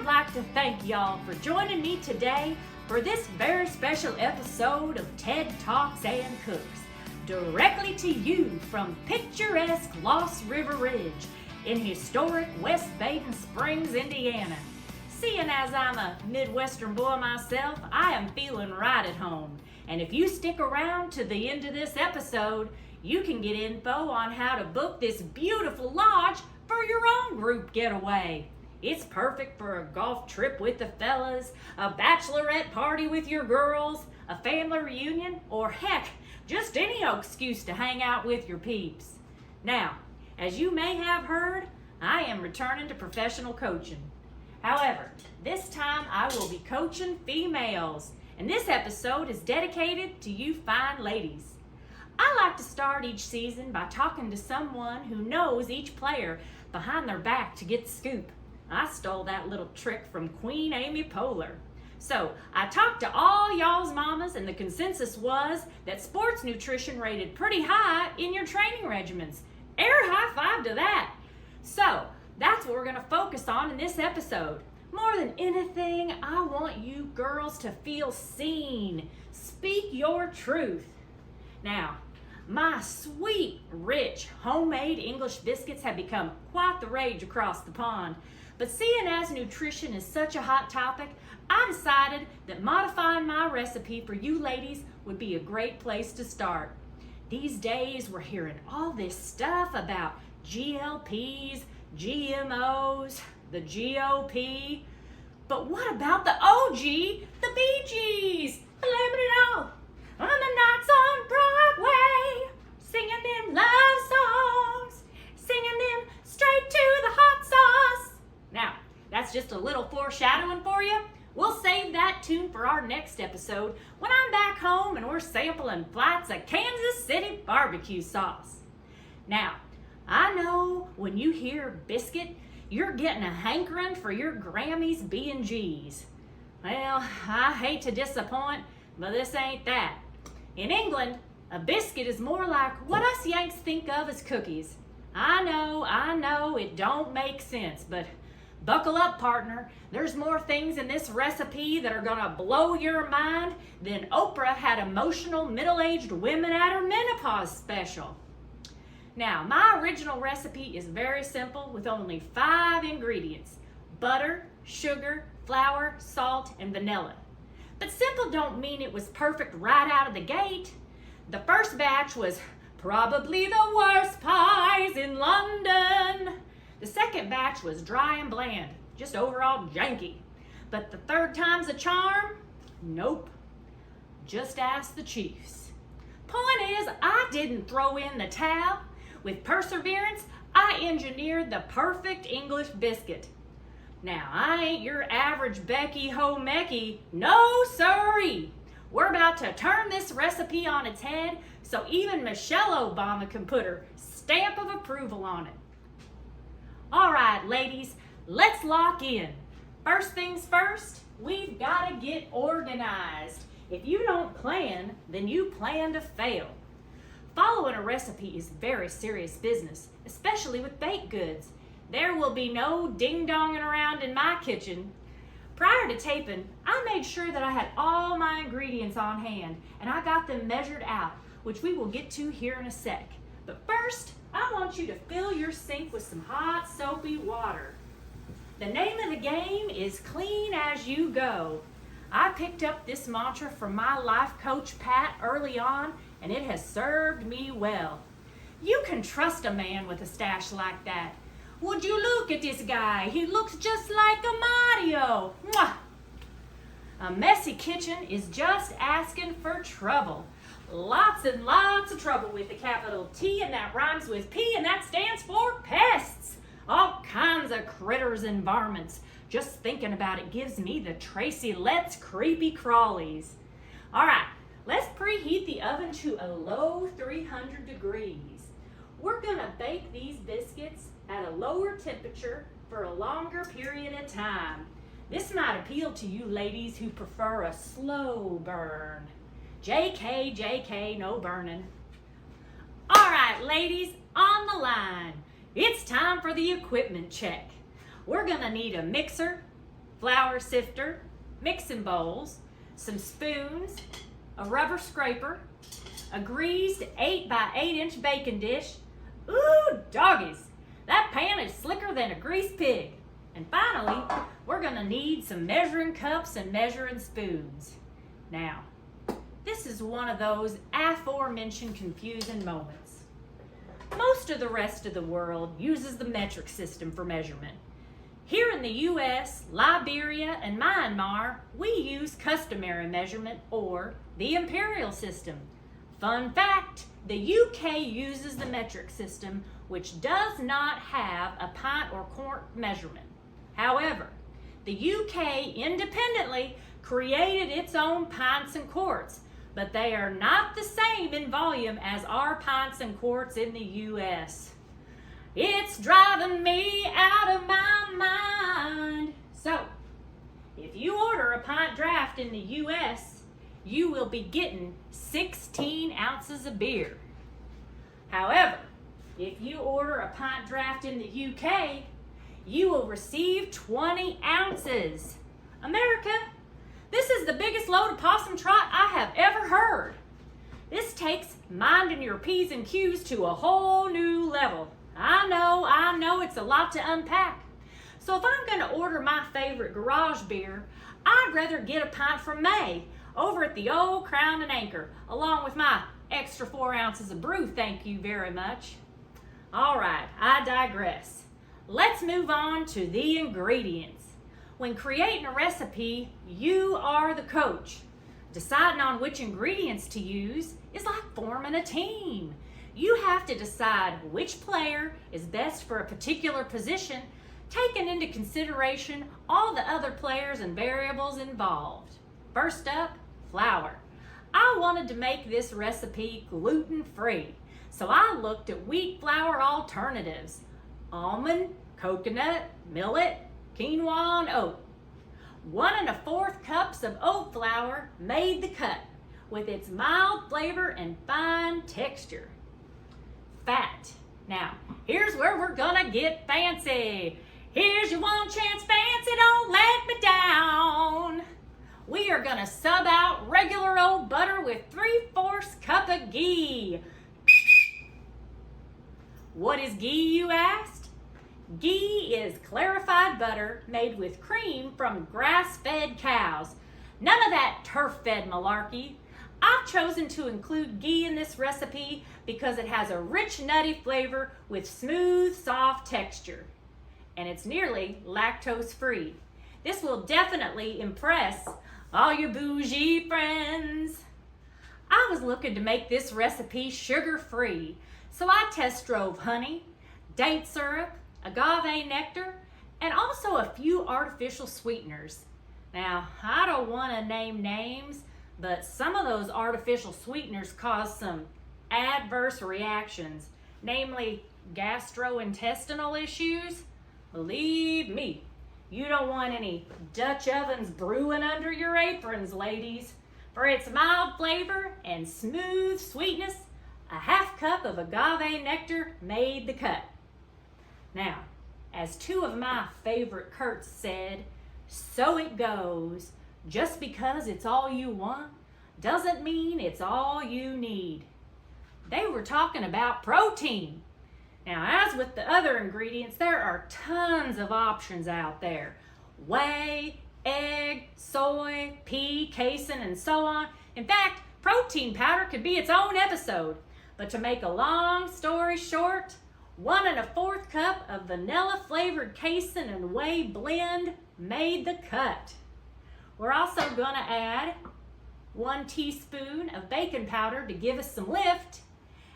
I'd like to thank y'all for joining me today for this very special episode of Ted Talks and Cooks, directly to you from picturesque Lost River Ridge in historic West Baden Springs, Indiana. Seeing as I'm a Midwestern boy myself, I am feeling right at home. And if you stick around to the end of this episode, you can get info on how to book this beautiful lodge for your own group getaway. It's perfect for a golf trip with the fellas, a bachelorette party with your girls, a family reunion, or heck, just any excuse to hang out with your peeps. Now, as you may have heard, I am returning to professional coaching. However, this time I will be coaching females, and this episode is dedicated to you fine ladies. I like to start each season by talking to someone who knows each player behind their back to get the scoop. I stole that little trick from Queen Amy Poehler. So I talked to all y'all's mamas, and the consensus was that sports nutrition rated pretty high in your training regimens. Air high five to that. So that's what we're going to focus on in this episode. More than anything, I want you girls to feel seen. Speak your truth. Now, my sweet, rich, homemade English biscuits have become quite the rage across the pond. But seeing as nutrition is such a hot topic, I decided that modifying my recipe for you ladies would be a great place to start. These days we're hearing all this stuff about GLPs, GMOs, the GOP. But what about the OG, the Bee Gees? Blame it all on the nights on Broadway, singing them love songs, singing them straight to the hot sauce. Now, that's just a little foreshadowing for you. We'll save that tune for our next episode when I'm back home and we're sampling flights of Kansas City barbecue sauce. Now, I know when you hear biscuit, you're getting a hankering for your Grammy's B&Gs. Well, I hate to disappoint, but this ain't that. In England, a biscuit is more like what us Yanks think of as cookies. I know, it don't make sense, but buckle up, partner. There's more things in this recipe that are gonna blow your mind than Oprah had emotional middle-aged women at her menopause special. Now, my original recipe is very simple with only 5 ingredients: butter, sugar, flour, salt, and vanilla. But simple don't mean it was perfect right out of the gate. The first batch was probably the worst pies in London. The second batch was dry and bland, just overall janky. But the third time's a charm? Nope. Just ask the Chiefs. Point is, I didn't throw in the towel. With perseverance, I engineered the perfect English biscuit. Now, I ain't your average Becky Homecky. No siree. We're about to turn this recipe on its head so even Michelle Obama can put her stamp of approval on it. All right, ladies, let's lock in. First things first, we've got to get organized. If you don't plan, then you plan to fail. Following a recipe is very serious business, especially with baked goods. There will be no ding-donging around in my kitchen. Prior to taping, I made sure that I had all my ingredients on hand, and I got them measured out, which we will get to here in a sec. But first, I want you to fill your sink with some hot, soapy water. The name of the game is clean as you go. I picked up this mantra from my life coach, Pat, early on, and it has served me well. You can trust a man with a stash like that. Would you look at this guy? He looks just like a Mario. Mwah! A messy kitchen is just asking for trouble. Lots and lots of trouble with the capital T, and that rhymes with P, and that stands for pests. All kinds of critters and varmints. Just thinking about it gives me the Tracy Letts creepy crawlies. All right, let's preheat the oven to a low 300 degrees. We're gonna bake these biscuits at a lower temperature for a longer period of time. This might appeal to you ladies who prefer a slow burn. JK, JK, no burning. All right, ladies, on the line. It's time for the equipment check. We're gonna need a mixer, flour sifter, mixing bowls, some spoons, a rubber scraper, a greased 8 by 8 inch baking dish. Ooh, doggies, that pan is slicker than a greased pig. And finally, we're gonna need some measuring cups and measuring spoons. Now, this is one of those aforementioned confusing moments. Most of the rest of the world uses the metric system for measurement. Here in the US, Liberia, and Myanmar, we use customary measurement or the imperial system. Fun fact, the UK uses the metric system, which does not have a pint or quart measurement. However, the UK independently created its own pints and quarts, but they are not the same in volume as our pints and quarts in the US. It's driving me out of my mind. So, if you order a pint draft in the US, you will be getting 16 ounces of beer. However, if you order a pint draft in the UK, you will receive 20 ounces. America, this is the biggest load of possum trot I have ever heard. This takes minding your P's and Q's to a whole new level. I know, it's a lot to unpack. So if I'm going to order my favorite garage beer, I'd rather get a pint from May over at the old Crown and Anchor, along with my extra 4 ounces of brew, thank you very much. All right, I digress. Let's move on to the ingredients. When creating a recipe, you are the coach. Deciding on which ingredients to use is like forming a team. You have to decide which player is best for a particular position, taking into consideration all the other players and variables involved. First up, flour. I wanted to make this recipe gluten-free, so I looked at wheat flour alternatives: almond, coconut, millet, quinoa, and oat. 1 1/4 cups of oat flour made the cut, with its mild flavor and fine texture. Fat. Now, here's where we're gonna get fancy. Here's your one chance, fancy, don't let me down. We are gonna sub out regular old butter with 3/4 cup of ghee. What is ghee, you asked? Ghee is clarified butter made with cream from grass-fed cows. None of that turf-fed malarkey. I've chosen to include ghee in this recipe because it has a rich, nutty flavor with smooth, soft texture. And it's nearly lactose-free. This will definitely impress all your bougie friends. I was looking to make this recipe sugar-free, so I test drove honey, date syrup, agave nectar, and also a few artificial sweeteners. Now, I don't want to name names, but some of those artificial sweeteners cause some adverse reactions, namely gastrointestinal issues. Believe me, you don't want any Dutch ovens brewing under your aprons, ladies. For its mild flavor and smooth sweetness, a 1/2 cup of agave nectar made the cut. Now, as 2 of my favorite Kurt's said, so it goes. Just because it's all you want doesn't mean it's all you need. They were talking about protein. Now, as with the other ingredients, there are tons of options out there. Whey, egg, soy, pea, casein, and so on. In fact, protein powder could be its own episode. But to make a long story short, 1 1/4 cup of vanilla flavored casein and whey blend made the cut. We're also going to add 1 teaspoon of baking powder to give us some lift.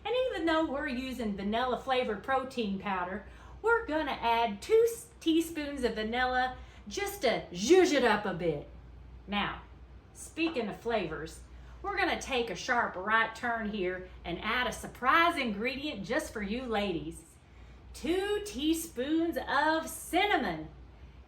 And even though we're using vanilla flavored protein powder, we're going to add 2 teaspoons of vanilla just to zhuzh it up a bit. Now, speaking of flavors, we're going to take a sharp right turn here and add a surprise ingredient just for you ladies. 2 teaspoons of cinnamon.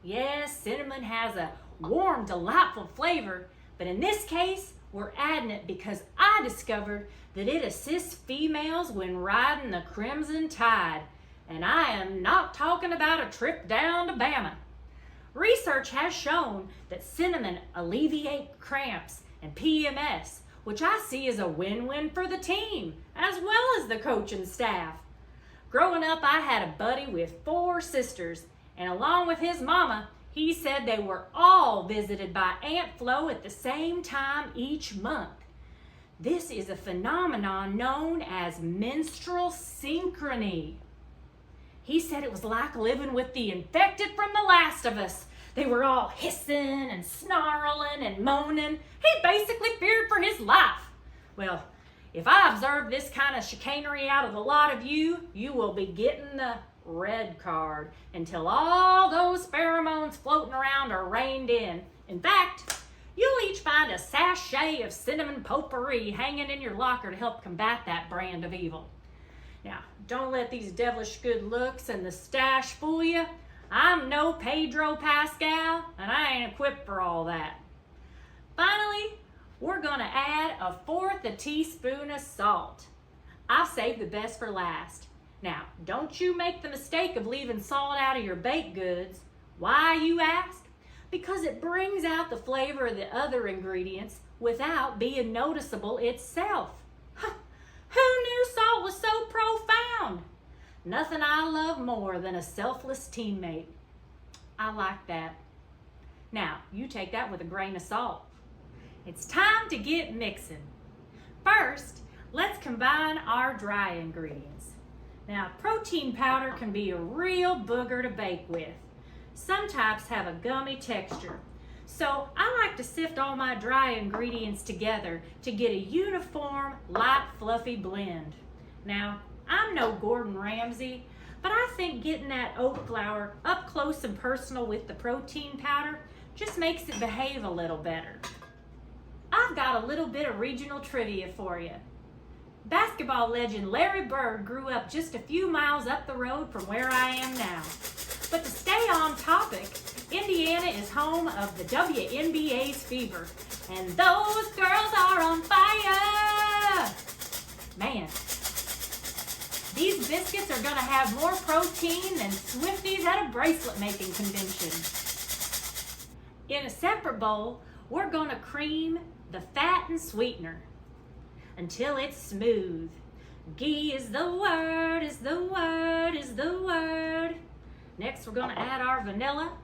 Yes, cinnamon has a warm, delightful flavor, but in this case, we're adding it because I discovered that it assists females when riding the crimson tide. And I am not talking about a trip down to Bama. Research has shown that cinnamon alleviates cramps and PMS, which I see as a win-win for the team, as well as the coach and staff. Growing up, I had a buddy with 4 sisters, and along with his mama, he said they were all visited by Aunt Flo at the same time each month. This is a phenomenon known as menstrual synchrony. He said it was like living with the infected from The Last of Us. They were all hissing and snarling and moaning. He basically feared for his life. Well, if I observe this kind of chicanery out of a lot of you, you will be getting the red card until all those pheromones floating around are reined in. In fact, you'll each find a sachet of cinnamon potpourri hanging in your locker to help combat that brand of evil. Now, don't let these devilish good looks and the stash fool you. I'm no Pedro Pascal, and I ain't equipped for all that. Finally, we're gonna add 1/4 teaspoon of salt. I've saved the best for last. Now, don't you make the mistake of leaving salt out of your baked goods. Why, you ask? Because it brings out the flavor of the other ingredients without being noticeable itself. Who knew salt was so profound? Nothing I love more than a selfless teammate. I like that. Now, you take that with a grain of salt. It's time to get mixing. First, let's combine our dry ingredients. Now, protein powder can be a real booger to bake with. Some types have a gummy texture. So I like to sift all my dry ingredients together to get a uniform, light, fluffy blend. Now, I'm no Gordon Ramsay, but I think getting that oat flour up close and personal with the protein powder just makes it behave a little better. I've got a little bit of regional trivia for you. Basketball legend Larry Bird grew up just a few miles up the road from where I am now. But to stay on topic, Indiana is home of the WNBA's fever, and those girls are on fire! Man, these biscuits are gonna have more protein than Swifties at a bracelet making convention. In a separate bowl, we're gonna cream the fat and sweetener until it's smooth. Ghee is the word, is the word, is the word. Next, we're gonna add our vanilla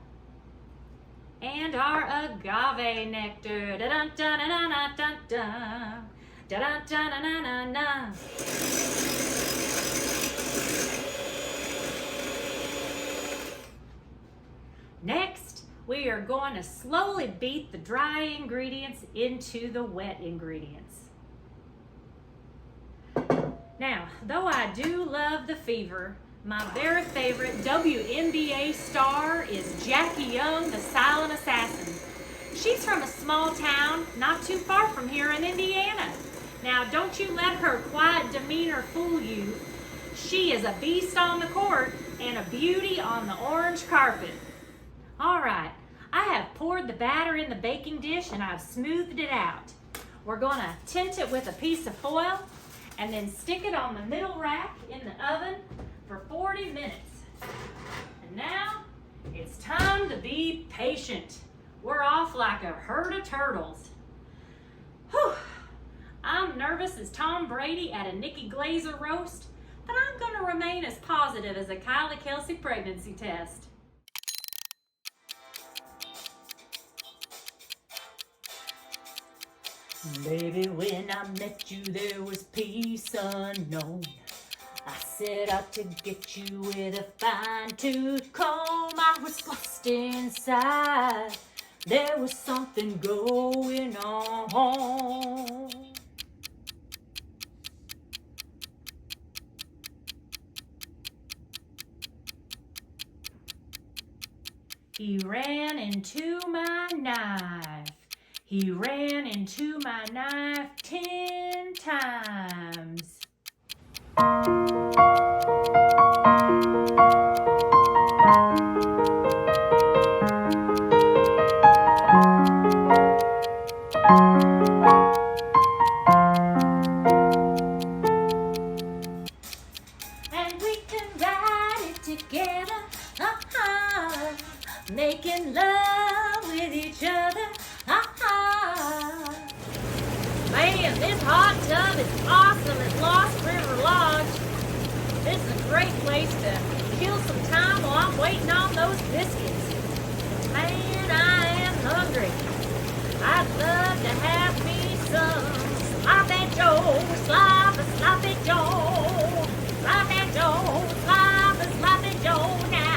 and our agave nectar. Da-dun-dun-dun-dun-dun-dun. Da-dun-dun-dun-dun-dun. Next, we are going to slowly beat the dry ingredients into the wet ingredients. Now, though I do love the fever, my very favorite WNBA star is Jackie Young, the silent assassin. She's from a small town not too far from here in Indiana. Now, don't you let her quiet demeanor fool you. She is a beast on the court and a beauty on the orange carpet. All right, I have poured the batter in the baking dish and I've smoothed it out. We're gonna tint it with a piece of foil and then stick it on the middle rack in the oven for 40 minutes. And now, it's time to be patient. We're off like a herd of turtles. Whew. I'm nervous as Tom Brady at a Nikki Glazer roast, but I'm gonna remain as positive as a Kylie Kelsey pregnancy test. Baby, when I met you, there was peace unknown. I set out to get you with a fine-tooth comb. I was lost inside. There was something going on. He ran into my knife. He ran into my knife 10 times. And we can ride it together. making love with each other. Man, this hot tub is awesome at Lost River Lodge. This is a great place to kill some time while I'm waiting on those biscuits. Man, I am hungry. I'd love to have me some sloppy Joe, sloppy Joe, sloppy Joe, sloppy Joe now.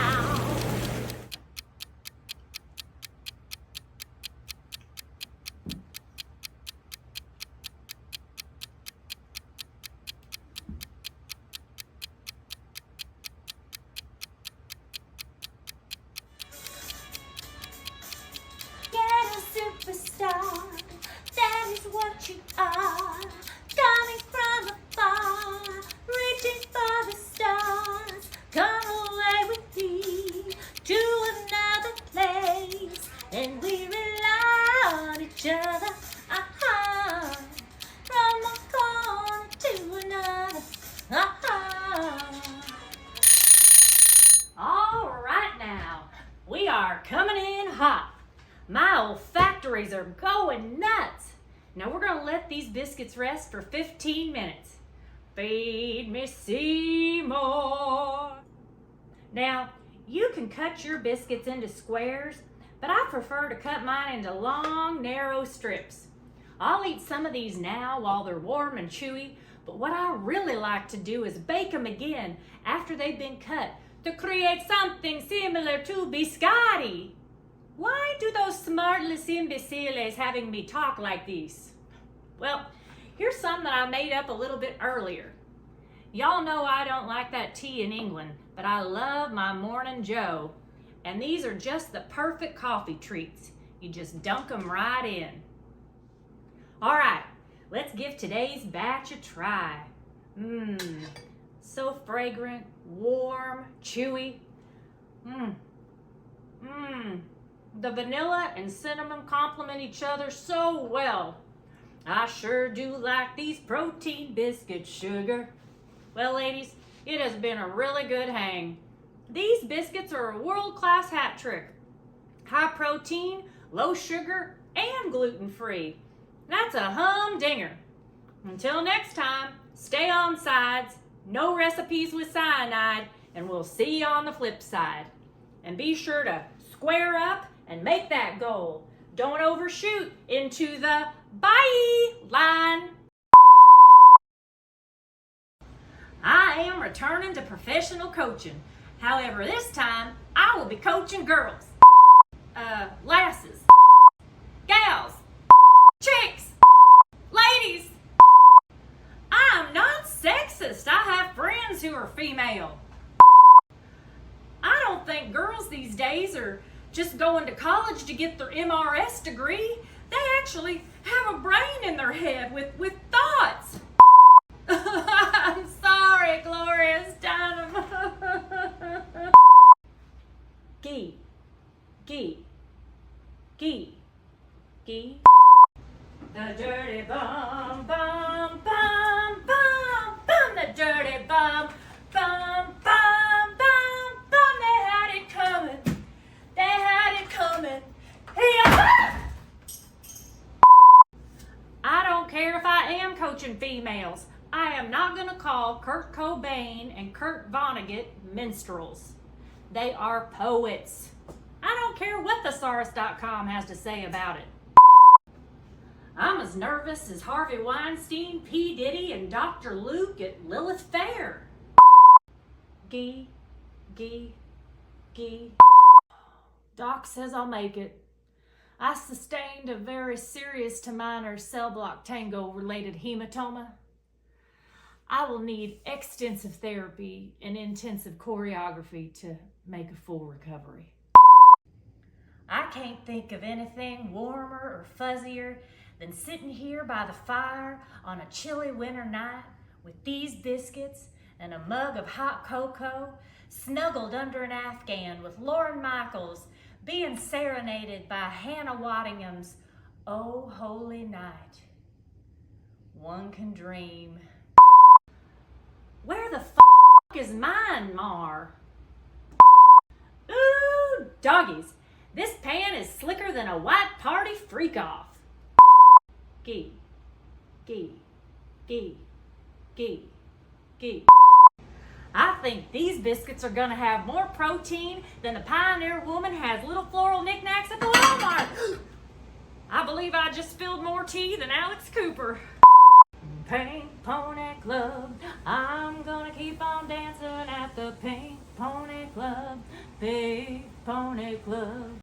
Superstar, that is what you are. Coming from afar, reaching for the stars. Come away with me to another place, and we rely on each other. From one corner to another. All right now, we are coming in hot. My olfactories are going nuts. Now we're going to let these biscuits rest for 15 minutes. Feed me Seymour. Now, you can cut your biscuits into squares, but I prefer to cut mine into long, narrow strips. I'll eat some of these now while they're warm and chewy, but what I really like to do is bake them again after they've been cut to create something similar to biscotti. Why do those smartless imbeciles having me talk like this? Well, here's some that I made up a little bit earlier. Y'all know I don't like that tea in England, but I love my Morning Joe. And these are just the perfect coffee treats. You just dunk them right in. All right, let's give today's batch a try. So fragrant, warm, chewy. The vanilla and cinnamon complement each other so well. I sure do like these protein biscuits, sugar. Well, ladies, it has been a really good hang. These biscuits are a world-class hat trick. High protein, low sugar, and gluten-free. That's a humdinger. Until next time, stay on sides, no recipes with cyanide, and we'll see you on the flip side. And be sure to square up and make that goal. Don't overshoot into the bye line. I am returning to professional coaching. However, this time I will be coaching girls, lasses, gals, chicks, ladies. I am not sexist. I have friends who are female. I don't think girls these days are just going to college to get their MRS degree. They actually have a brain in their head with thoughts. I'm sorry, Gloria Steinem. Gee. The dirty bum, bum, bum, bum, bum, the dirty bum, bum, bum, bum, bum, they had it coming. They had it coming. I don't care if I am coaching females. I am not going to call Kurt Cobain and Kurt Vonnegut minstrels. They are poets. I don't care what thesaurus.com has to say about it. I'm as nervous as Harvey Weinstein, P. Diddy, and Dr. Luke at Lilith Fair. Gee. Doc says I'll make it. I sustained a very serious to minor cell block tango related hematoma. I will need extensive therapy and intensive choreography to make a full recovery. I can't think of anything warmer or fuzzier than sitting here by the fire on a chilly winter night with these biscuits and a mug of hot cocoa, snuggled under an Afghan with Lorne Michaels being serenaded by Hannah Waddingham's Oh Holy Night. One can dream. Where the is mine, Mar? Ooh, doggies. This pan is slicker than a white party freak-off. Gee, gee, gee, gee, gee. I think these biscuits are gonna have more protein than the Pioneer Woman has little floral knickknacks at the Walmart. I believe I just spilled more tea than Alex Cooper. Pink Pony Club, I'm gonna keep on dancing at the Pink Pony Club. Pink Pony Club.